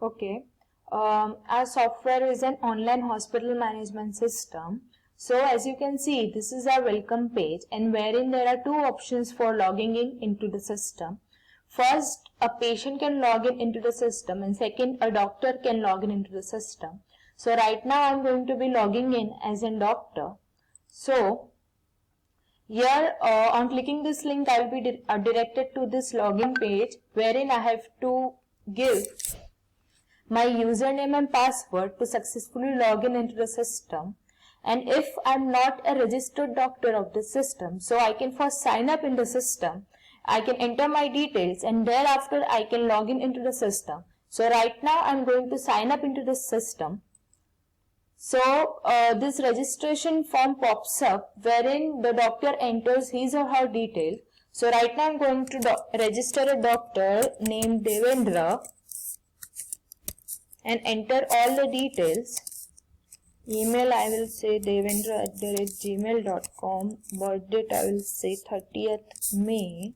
Okay. Our software is an online hospital management system. So as you can see, this is our welcome page, and wherein there are two options for logging in into the system. First, a patient can log in into the system, and second, a doctor can log in into the system. So right now I'm going to be logging in as a doctor. So here on clicking this link, I will be directed to this login page, wherein I have to give my username and password to successfully log in into the system. And if I'm not a registered doctor of the system, so I can first sign up in the system, I can enter my details, and thereafter I can log in into the system. So right now I'm going to sign up into the system. So this registration form pops up wherein the doctor enters his or her details. So right now I'm going to register a doctor named Devendra and enter all the details. Email I will say devendra@gmail.com. Birth date I will say 30th May.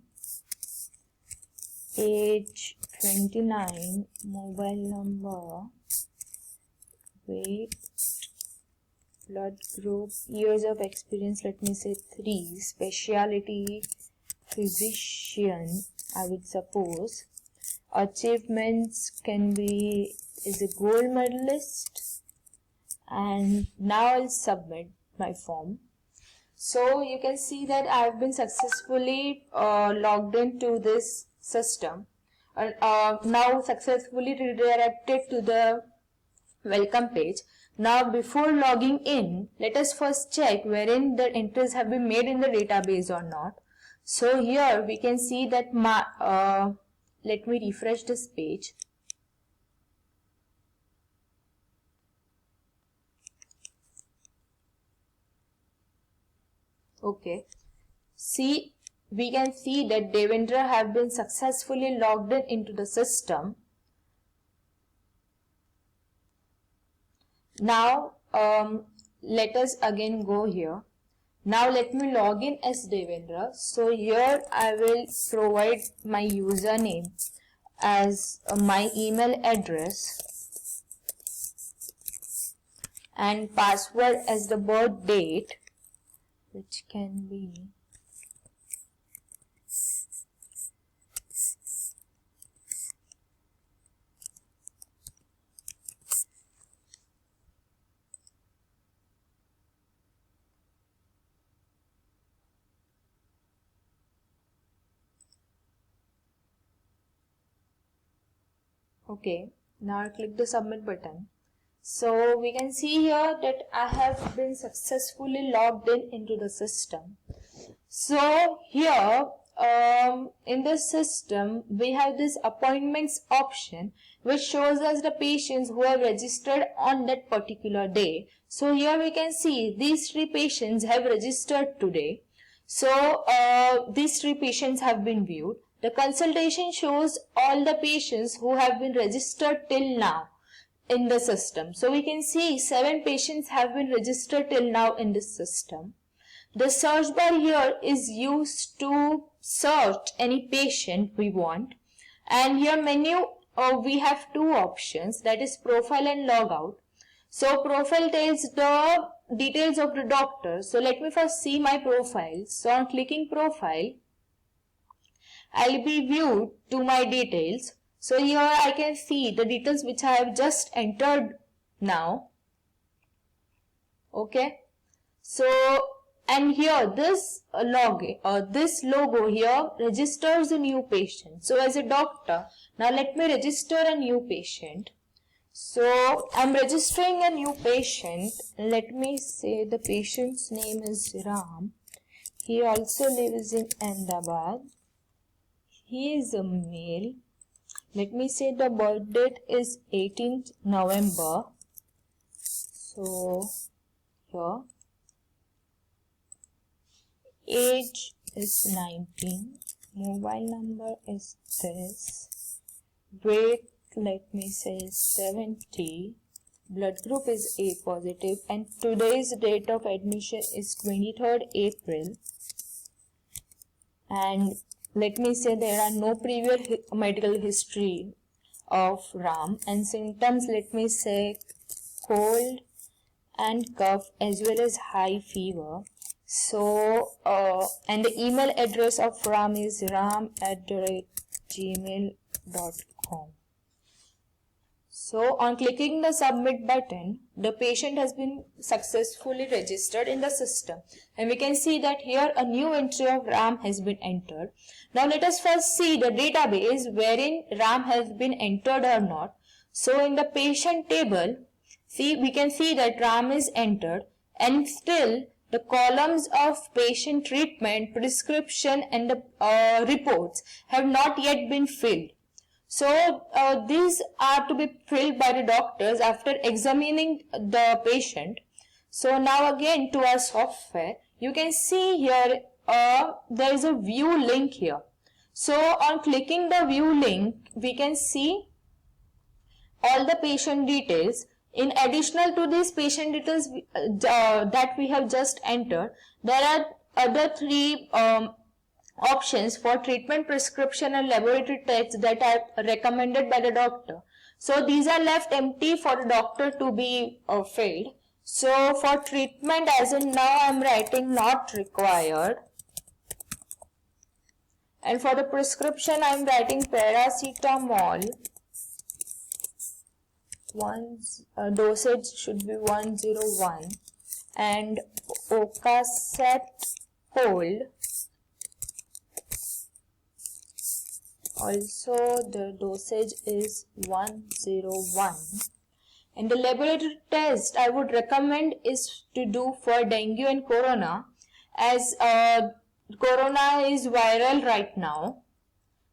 Age 29. Mobile number. Weight. Blood group. Years of experience let me say 3. Speciality physician I would suppose. Achievements can be is a gold medalist, and now I'll submit my form. So you can see that I have been successfully logged into this system, now successfully redirected to the welcome page. Now before logging in, let us first check wherein the entries have been made in the database or not. So here we can see that let me refresh this page. Okay. See, we can see that Devendra have been successfully logged in into the system. Now, let us again go here. Now let me log in as Devendra. So here I will provide my username as my email address and password as the birth date, which can be okay. Now I'll click the submit button. So we can see here that I have been successfully logged in into the system. So here in the system we have this appointments option, which shows us the patients who have registered on that particular day. So here we can see these 3 patients have registered today. So these 3 patients have been viewed. The consultation shows all the patients who have been registered till now in the system. So we can see 7 patients have been registered till now in this system. The search bar here is used to search any patient we want. And here menu we have 2 options, that is profile and logout. So profile tells the details of the doctor. So let me first see my profile. So on clicking profile, I'll be viewed to my details. So here I can see the details which I have just entered now. Okay. So and here this logo here registers a new patient. So as a doctor, now let me register a new patient. So I'm registering a new patient. Let me say the patient's name is Ram. He also lives in Ahmedabad. He is a male. Let me say the birth date is 18th November. So here age is 19. Mobile number is this. Weight let me say 70. Blood group is A positive, and today's date of admission is 23rd April. And let me say there are no previous medical history of Ram, and symptoms, let me say cold and cough as well as high fever. So and the email address of Ram is ram@gmail.com. So on clicking the submit button, the patient has been successfully registered in the system, and we can see that here a new entry of Ram has been entered. Now let us first see the database wherein Ram has been entered or not. So in the patient table, we can see that Ram is entered, and still the columns of patient treatment, prescription and the reports have not yet been filled. So these are to be filled by the doctors after examining the patient. So now again to our software, you can see here there is a view link here. So on clicking the view link, we can see all the patient details. In additional to these patient details that we have just entered, there are other three options for treatment, prescription and laboratory tests that are recommended by the doctor. So these are left empty for the doctor to be filled. So for treatment, as in now I am writing not required, and for the prescription I am writing paracetamol. Dosage should be 101, and Ocasat cold, also the dosage is 101, and the laboratory test I would recommend is to do for dengue and corona, as corona is viral right now.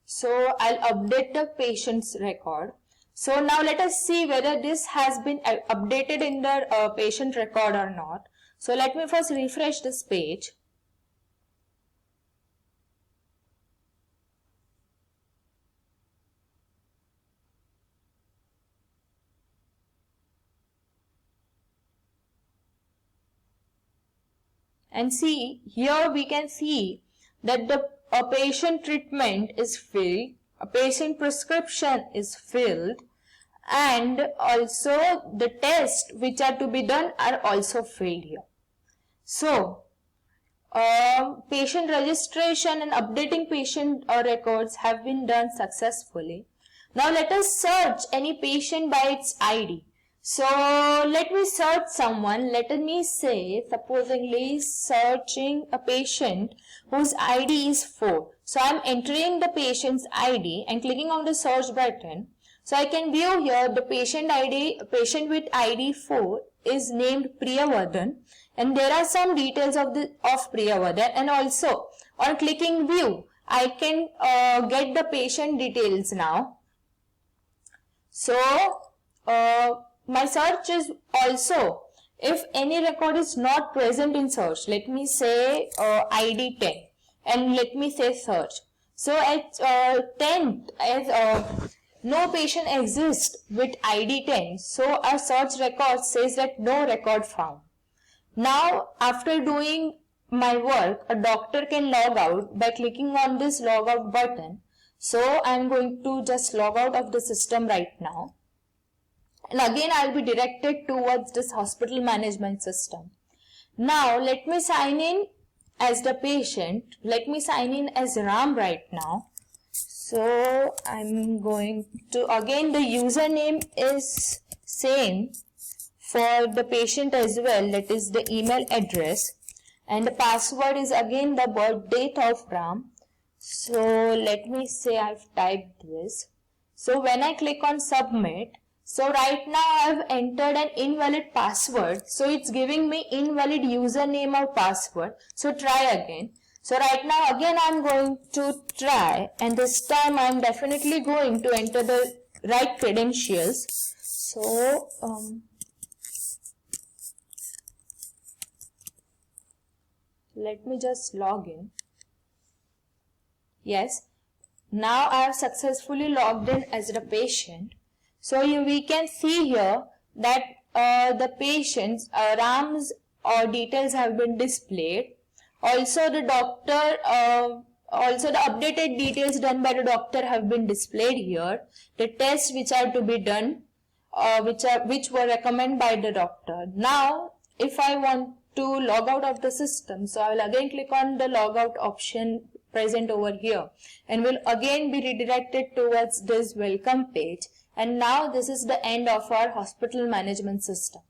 So I'll update the patient's record. So now let us see whether this has been updated in the patient record or not. So let me first refresh this page. And see, here we can see that the patient treatment is filled, a patient prescription is filled, and also the tests which are to be done are also filled here. So patient registration and updating patient records have been done successfully. Now let us search any patient by its ID. So let me search someone. Let me say, supposingly searching a patient whose ID is 4. So I am entering the patient's ID and clicking on the search button. So I can view here the patient with ID 4 is named Priyavardhan, and there are some details of Priyavardhan, and also on clicking view I can get the patient details now. So my search is also, if any record is not present in search, let me say ID 10, and let me say search. So at 10th, as no patient exists with ID 10, so our search record says that no record found. Now after doing my work, a doctor can log out by clicking on this log out button. So I am going to just log out of the system right now. And again I will be directed towards this hospital management system. Now let me sign in as the patient. Let me sign in as Ram right now. So I'm going to, again the username is same for the patient as well, that is the email address, and the password is again the birth date of Ram. So let me say I've typed this. So when I click on submit, so right now I have entered an invalid password. So it's giving me invalid username or password. So try again. So right now again I'm going to try, and this time I'm definitely going to enter the right credentials. So let me just log in. Yes, now I have successfully logged in as the patient. So we can see here that the patient's Ram's details have been displayed. Also the doctor Also, the updated details done by the doctor have been displayed here. The tests which are to be done, which were recommended by the doctor. Now, if I want to log out of the system, so I will again click on the log out option present over here, and will again be redirected towards this welcome page. And now this is the end of our hospital management system.